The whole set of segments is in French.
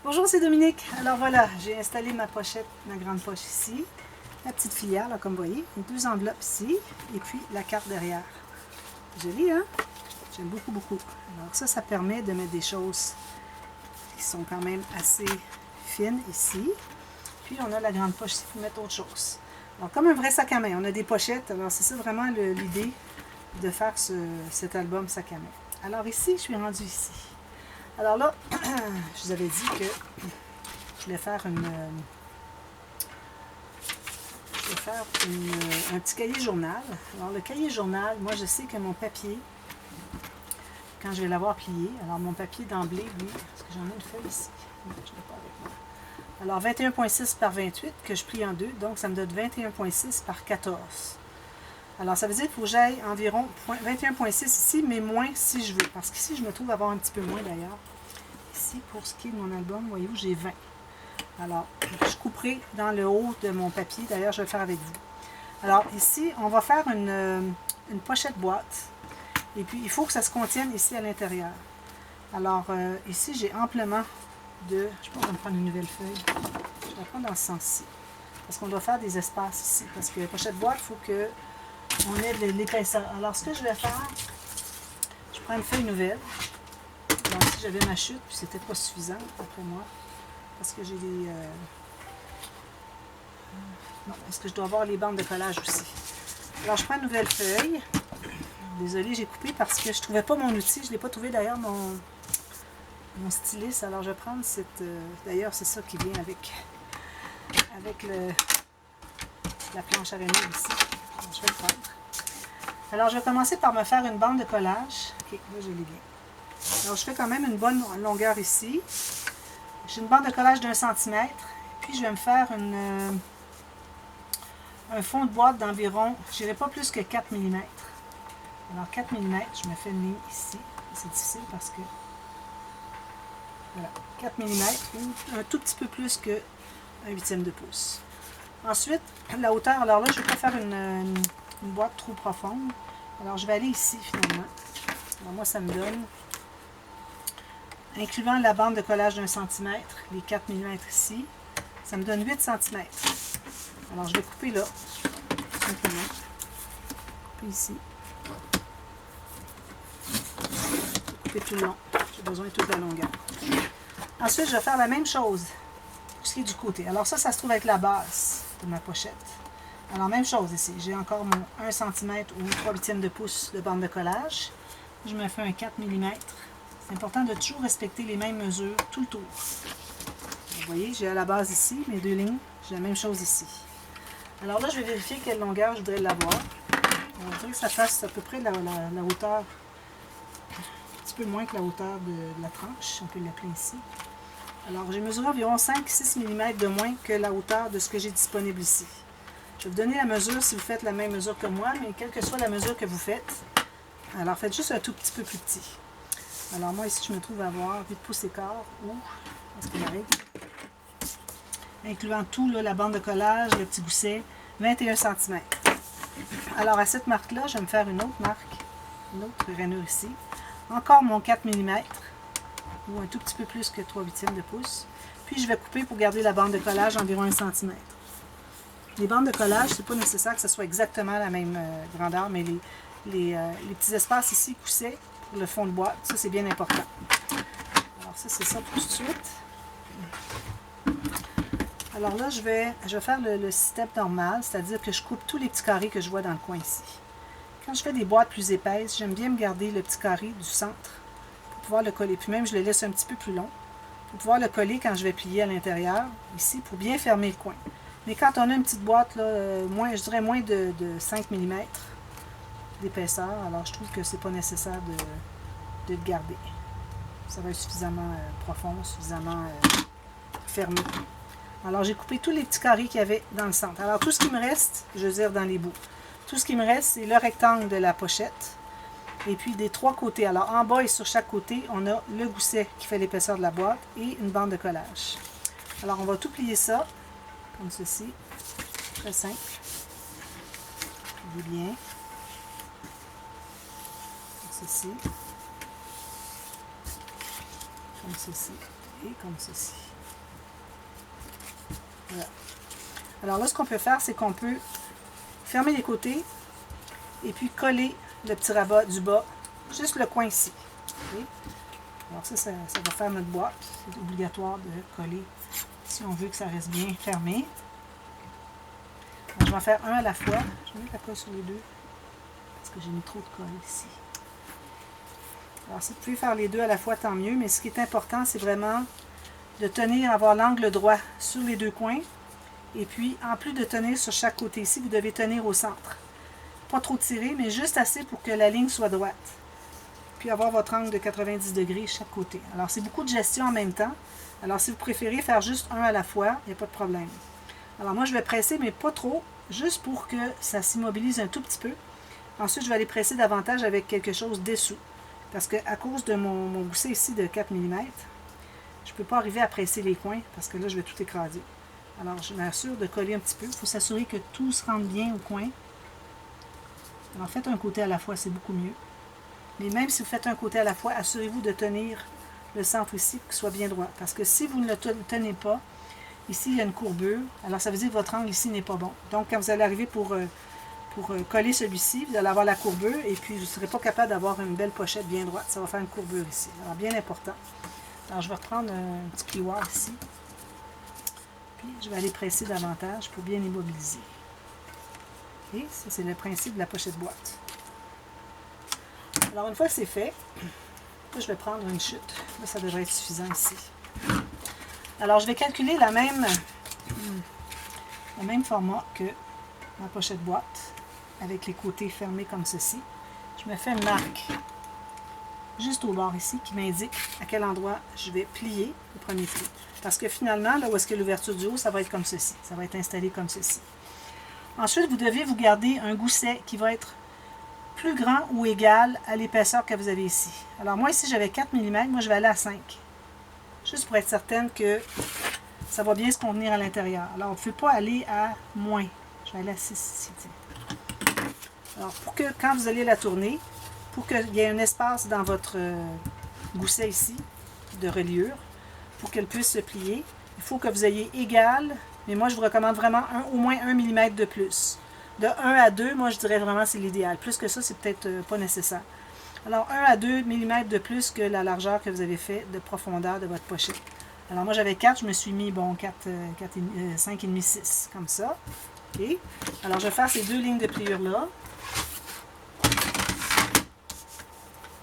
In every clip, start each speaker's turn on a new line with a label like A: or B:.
A: Bonjour, c'est Dominique. Alors voilà, j'ai installé ma pochette, ma grande poche ici, la petite filière, là, comme vous voyez, les deux enveloppes ici, et puis la carte derrière. Joli, hein? J'aime beaucoup, beaucoup. Alors ça permet de mettre des choses qui sont quand même assez fines ici. Puis on a la grande poche ici pour mettre autre chose. Alors comme un vrai sac à main, on a des pochettes, alors c'est ça vraiment l'idée de faire cet album sac à main. Alors ici, je suis rendue ici. Alors là, je vous avais dit que je voulais faire un petit cahier journal. Alors le cahier journal, moi je sais que mon papier, quand je vais l'avoir plié, alors mon papier d'emblée, lui, parce que j'en ai une feuille ici, je l'ai pas avec moi. Alors 21,6 par 28 que je plie en deux, donc ça me donne 21,6 par 14. Alors ça veut dire qu'il faut que j'aille environ 21,6 ici, mais moins si je veux, parce qu'ici je me trouve avoir un petit peu moins d'ailleurs. Ici, pour ce qui est de mon album, voyez-vous, j'ai 20. Alors, je couperai dans le haut de mon papier. D'ailleurs, je vais le faire avec vous. Alors, ici, on va faire une pochette boîte. Et puis, il faut que ça se contienne ici à l'intérieur. Alors, ici, j'ai amplement de... Je pense que je vais me prendre une nouvelle feuille. Je vais la prendre dans ce sens-ci. Parce qu'on doit faire des espaces ici. Parce que la pochette boîte, il faut qu'on ait de l'épaisseur. Alors, ce que je vais faire, je prends une feuille nouvelle. Donc, ici, j'avais ma chute, puis c'était pas suffisant, d'après moi. Parce que j'ai des... Non, est-ce que je dois avoir les bandes de collage aussi? Alors, je prends une nouvelle feuille. Désolée, j'ai coupé parce que je ne trouvais pas mon outil. Je ne l'ai pas trouvé d'ailleurs, mon stylus. Alors, je vais prendre cette... D'ailleurs, c'est ça qui vient avec la planche araignée ici. Alors, je vais le prendre. Alors, je vais commencer par me faire une bande de collage. Ok, là, je l'ai bien. Alors, je fais quand même une bonne longueur ici. J'ai une bande de collage d'1 cm. Puis, je vais me faire un fond de boîte d'environ, je dirais pas plus que 4 mm. Alors, 4 mm, je me fais une ligne ici. C'est difficile parce que... Voilà, 4 mm, ou un tout petit peu plus que 1/8 de pouce. Ensuite, la hauteur, alors là, je vais pas faire une boîte trop profonde. Alors, je vais aller ici, finalement. Alors, moi, ça me donne... Incluant la bande de collage d'1 cm, les 4 mm ici, ça me donne 8 cm. Alors, je vais couper là, simplement. Couper ici. Couper tout le long. J'ai besoin de toute la longueur. Ensuite, je vais faire la même chose pour ce qui est du côté. Alors, ça se trouve avec la base de ma pochette. Alors, même chose ici. J'ai encore mon 1 cm ou 3/8 de pouce de bande de collage. Je me fais un 4 mm. C'est important de toujours respecter les mêmes mesures tout le tour. Vous voyez, j'ai à la base ici, mes deux lignes, j'ai la même chose ici. Alors là, je vais vérifier quelle longueur je voudrais l'avoir. On va dire que ça fasse à peu près la hauteur, un petit peu moins que la hauteur de la tranche, on peut l'appeler ici. Alors, j'ai mesuré environ 5-6 mm de moins que la hauteur de ce que j'ai disponible ici. Je vais vous donner la mesure si vous faites la même mesure que moi, mais quelle que soit la mesure que vous faites, alors faites juste un tout petit peu plus petit. Alors moi ici je me trouve à avoir 8 pouces et quart ou, est-ce qu'il arrive? Incluant tout, là, la bande de collage, le petit gousset, 21 cm. Alors à cette marque-là, je vais me faire une autre marque, une autre rainure ici. Encore mon 4 mm, ou un tout petit peu plus que 3/8 de pouce. Puis je vais couper pour garder la bande de collage environ 1 cm. Les bandes de collage, c'est pas nécessaire que ce soit exactement la même grandeur, mais les petits espaces ici, goussets, pour le fond de boîte, ça c'est bien important. Alors ça c'est ça tout de suite. Alors là je vais faire le système normal, c'est-à-dire que je coupe tous les petits carrés que je vois dans le coin ici. Quand je fais des boîtes plus épaisses, j'aime bien me garder le petit carré du centre pour pouvoir le coller. Puis même je le laisse un petit peu plus long pour pouvoir le coller quand je vais plier à l'intérieur, ici, pour bien fermer le coin. Mais quand on a une petite boîte, là, je dirais moins de 5 mm d'épaisseur, alors je trouve que c'est pas nécessaire de le garder. Ça va être suffisamment profond, suffisamment fermé. Alors j'ai coupé tous les petits carrés qu'il y avait dans le centre. Alors tout ce qui me reste, je veux dire dans les bouts, tout ce qui me reste, c'est le rectangle de la pochette. Et puis des trois côtés. Alors en bas et sur chaque côté, on a le gousset qui fait l'épaisseur de la boîte et une bande de collage. Alors on va tout plier ça, comme ceci. Très simple. Pliez bien. Ceci, comme ceci et comme ceci. Voilà. Alors là, ce qu'on peut faire, c'est qu'on peut fermer les côtés et puis coller le petit rabat du bas, juste le coin ici. Okay? Alors ça va faire notre boîte. C'est obligatoire de coller si on veut que ça reste bien fermé. Alors, je vais en faire un à la fois. Je vais mettre la colle sur les deux parce que j'ai mis trop de colle ici. Alors si vous pouvez faire les deux à la fois, tant mieux. Mais ce qui est important, c'est vraiment de tenir, avoir l'angle droit sur les deux coins. Et puis, en plus de tenir sur chaque côté ici, vous devez tenir au centre. Pas trop tirer, mais juste assez pour que la ligne soit droite. Puis avoir votre angle de 90 degrés chaque côté. Alors, c'est beaucoup de gestion en même temps. Alors, si vous préférez faire juste un à la fois, il n'y a pas de problème. Alors, moi, je vais presser, mais pas trop, juste pour que ça s'immobilise un tout petit peu. Ensuite, je vais aller presser davantage avec quelque chose dessous. Parce qu'à cause de mon gousset ici de 4 mm, je ne peux pas arriver à presser les coins, parce que là, je vais tout écraser. Alors, je m'assure de coller un petit peu. Il faut s'assurer que tout se rende bien au coin. Alors, faites un côté à la fois, c'est beaucoup mieux. Mais même si vous faites un côté à la fois, assurez-vous de tenir le centre ici pour qu'il soit bien droit. Parce que si vous ne le tenez pas, ici, il y a une courbure. Alors, ça veut dire que votre angle ici n'est pas bon. Donc, quand vous allez arriver pour coller celui-ci, vous allez avoir la courbure et puis vous ne serez pas capable d'avoir une belle pochette bien droite. Ça va faire une courbure ici. Alors, bien important. Alors, je vais reprendre un petit plioir ici. Puis, je vais aller presser davantage pour bien immobiliser. Et ça, c'est le principe de la pochette boîte. Alors, une fois que c'est fait, là, je vais prendre une chute. Là, ça devrait être suffisant ici. Alors, je vais calculer le même format que ma pochette boîte, avec les côtés fermés comme ceci. Je me fais une marque juste au bord ici qui m'indique à quel endroit je vais plier le premier pli. Parce que finalement, là où est-ce que l'ouverture du haut, ça va être comme ceci. Ça va être installé comme ceci. Ensuite, vous devez vous garder un gousset qui va être plus grand ou égal à l'épaisseur que vous avez ici. Alors moi, ici, j'avais 4 mm. Moi, je vais aller à 5. Juste pour être certaine que ça va bien se contenir à l'intérieur. Alors, on ne peut pas aller à moins. Je vais aller à 6 ici. Alors, pour que quand vous allez la tourner, pour qu'il y ait un espace dans votre gousset ici, de reliure, pour qu'elle puisse se plier, il faut que vous ayez égal, mais moi, je vous recommande vraiment au moins 1 mm de plus. De 1 à 2, moi, je dirais vraiment c'est l'idéal. Plus que ça, c'est peut-être pas nécessaire. Alors, 1 à 2 mm de plus que la largeur que vous avez fait de profondeur de votre pochette. Alors, moi, j'avais 4, je me suis mis, bon, 5,5, 6, comme ça. OK. Alors, je vais faire ces deux lignes de pliure-là.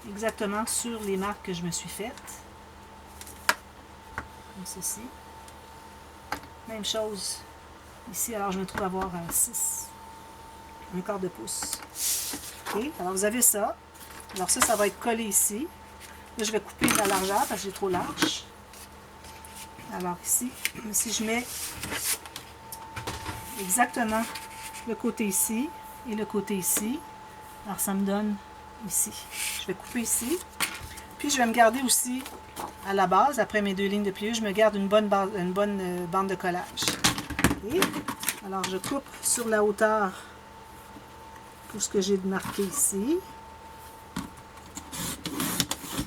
A: Exactement sur les marques que je me suis faites. Comme ceci. Même chose ici. Alors, je me trouve à avoir 6. Un quart de pouce. OK. Alors, vous avez ça. Alors, ça va être collé ici. Là, je vais couper la largeur parce que j'ai trop large. Alors, ici, si je mets exactement le côté ici et le côté ici, alors ça me donne ici. Je vais couper ici. Puis, je vais me garder aussi à la base, après mes deux lignes de pliure, je me garde une bonne bande de collage. Okay. Alors, je coupe sur la hauteur pour ce que j'ai marqué ici.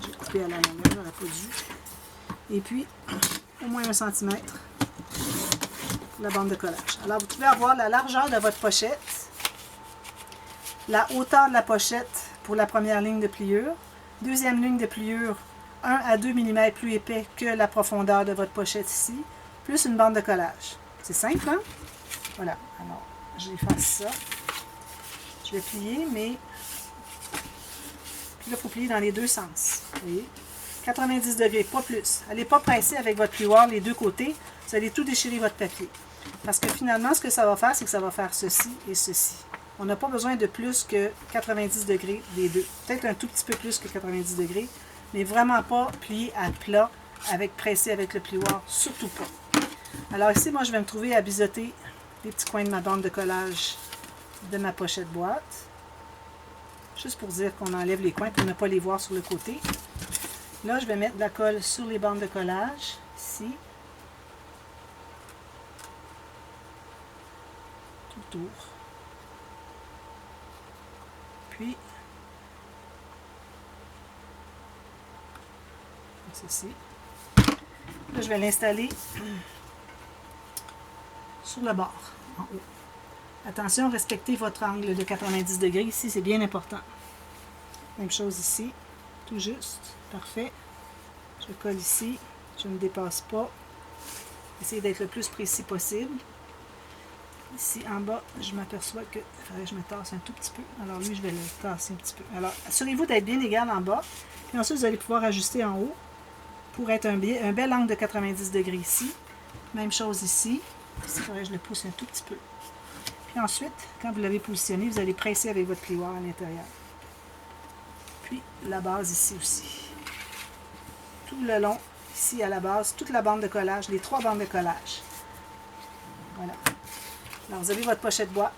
A: J'ai coupé à la longueur, j'aurais pas dû. Et puis, au moins 1 cm pour la bande de collage. Alors, vous pouvez avoir la largeur de votre pochette, la hauteur de la pochette pour la première ligne de pliure, deuxième ligne de pliure 1 à 2 mm plus épais que la profondeur de votre pochette ici, plus une bande de collage. C'est simple, hein? Voilà. Alors, j'efface ça. Je vais plier, mais puis là, il faut plier dans les deux sens. Vous voyez? 90 degrés, pas plus. Allez pas presser avec votre plioir les deux côtés. Vous allez tout déchirer votre papier. Parce que finalement, ce que ça va faire, c'est que ça va faire ceci et ceci. On n'a pas besoin de plus que 90 degrés des deux. Peut-être un tout petit peu plus que 90 degrés, mais vraiment pas plier à plat, pressé avec le plioir, surtout pas. Alors ici, moi, je vais me trouver à biseauter les petits coins de ma bande de collage de ma pochette boîte. Juste pour dire qu'on enlève les coins pour ne pas les voir sur le côté. Là, je vais mettre de la colle sur les bandes de collage, ici. Tout le tour. Puis, comme ceci. Là, je vais l'installer sur le bord, en haut. Attention, respectez votre angle de 90 degrés. Ici, c'est bien important. Même chose ici. Tout juste. Parfait. Je colle ici. Je ne dépasse pas. Essayez d'être le plus précis possible. Ici, en bas, je m'aperçois que je me tasse un tout petit peu. Alors lui, je vais le tasser un petit peu. Alors, assurez-vous d'être bien égal en bas. Puis ensuite, vous allez pouvoir ajuster en haut pour être un bel angle de 90 degrés ici. Même chose ici. Ici, je le pousse un tout petit peu. Puis ensuite, quand vous l'avez positionné, vous allez presser avec votre plioir à l'intérieur. Puis la base ici aussi. Tout le long, ici à la base, toute la bande de collage, les 3 bandes de collage. Voilà. Alors, vous avez votre pochette boîte.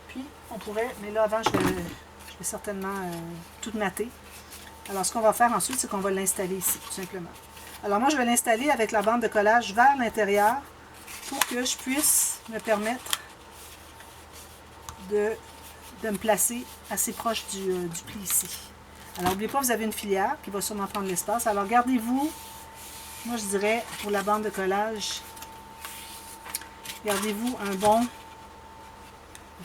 A: Puis, on pourrait, mais là, avant, je vais certainement tout mater. Alors, ce qu'on va faire ensuite, c'est qu'on va l'installer ici, tout simplement. Alors, moi, je vais l'installer avec la bande de collage vers l'intérieur pour que je puisse me permettre de me placer assez proche du pli ici. Alors, n'oubliez pas, vous avez une filière qui va sûrement prendre l'espace. Alors, gardez-vous, moi, je dirais, pour la bande de collage, gardez-vous un bon,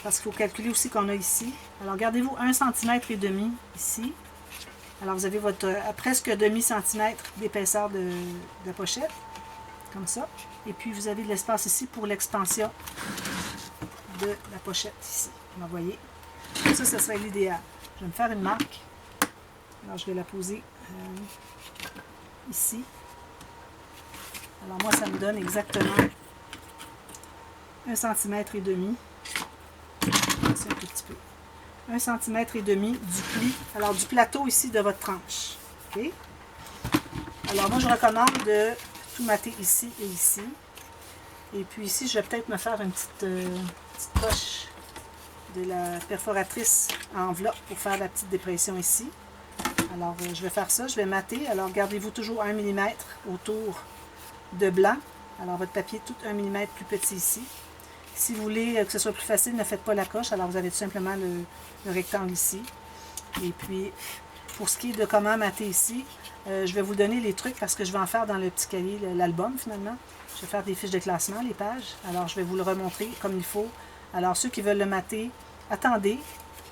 A: parce qu'il faut calculer aussi qu'on a ici. Alors, gardez-vous 1,5 cm ici. Alors, vous avez votre presque demi-centimètre d'épaisseur de pochette, comme ça. Et puis, vous avez de l'espace ici pour l'expansion de la pochette ici. Vous voyez. Ça, ce serait l'idéal. Je vais me faire une marque. Alors, je vais la poser ici. Alors, moi, ça me donne exactement 1,5 cm. C'est un tout petit peu. 1,5 cm du pli, alors du plateau ici de votre tranche. Okay? Alors, moi, je recommande de tout mater ici et ici. Et puis ici, je vais peut-être me faire une petite poche de la perforatrice à enveloppe pour faire la petite dépression ici. Alors, je vais faire ça, je vais mater. Alors, gardez-vous toujours 1 mm autour de blanc. Alors, votre papier tout 1 mm plus petit ici. Si vous voulez que ce soit plus facile, ne faites pas la coche. Alors, vous avez tout simplement le rectangle ici. Et puis, pour ce qui est de comment mater ici, je vais vous donner les trucs parce que je vais en faire dans le petit cahier, l'album finalement. Je vais faire des fiches de classement, les pages. Alors, je vais vous le remontrer comme il faut. Alors, ceux qui veulent le mater, attendez,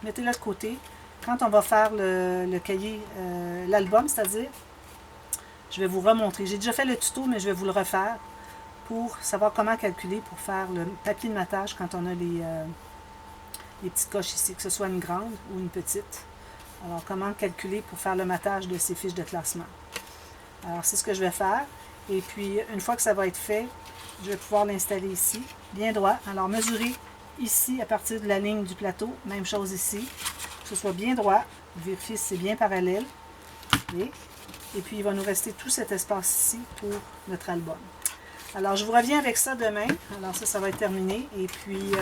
A: mettez-le de côté. Quand on va faire le cahier, l'album, c'est-à-dire, je vais vous remontrer. J'ai déjà fait le tuto, mais je vais vous le refaire pour savoir comment calculer pour faire le papier de matage quand on a les petites coches ici, que ce soit une grande ou une petite. Alors, comment calculer pour faire le matage de ces fiches de classement. Alors, c'est ce que je vais faire. Et puis, une fois que ça va être fait, je vais pouvoir l'installer ici, bien droit. Alors, mesurez ici à partir de la ligne du plateau. Même chose ici. Que ce soit bien droit. Vérifiez si c'est bien parallèle. Et puis, il va nous rester tout cet espace ici pour notre album. Alors, je vous reviens avec ça demain. Alors, ça va être terminé. Et puis,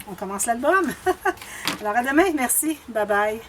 A: on commence l'album. Alors, à demain. Merci. Bye bye.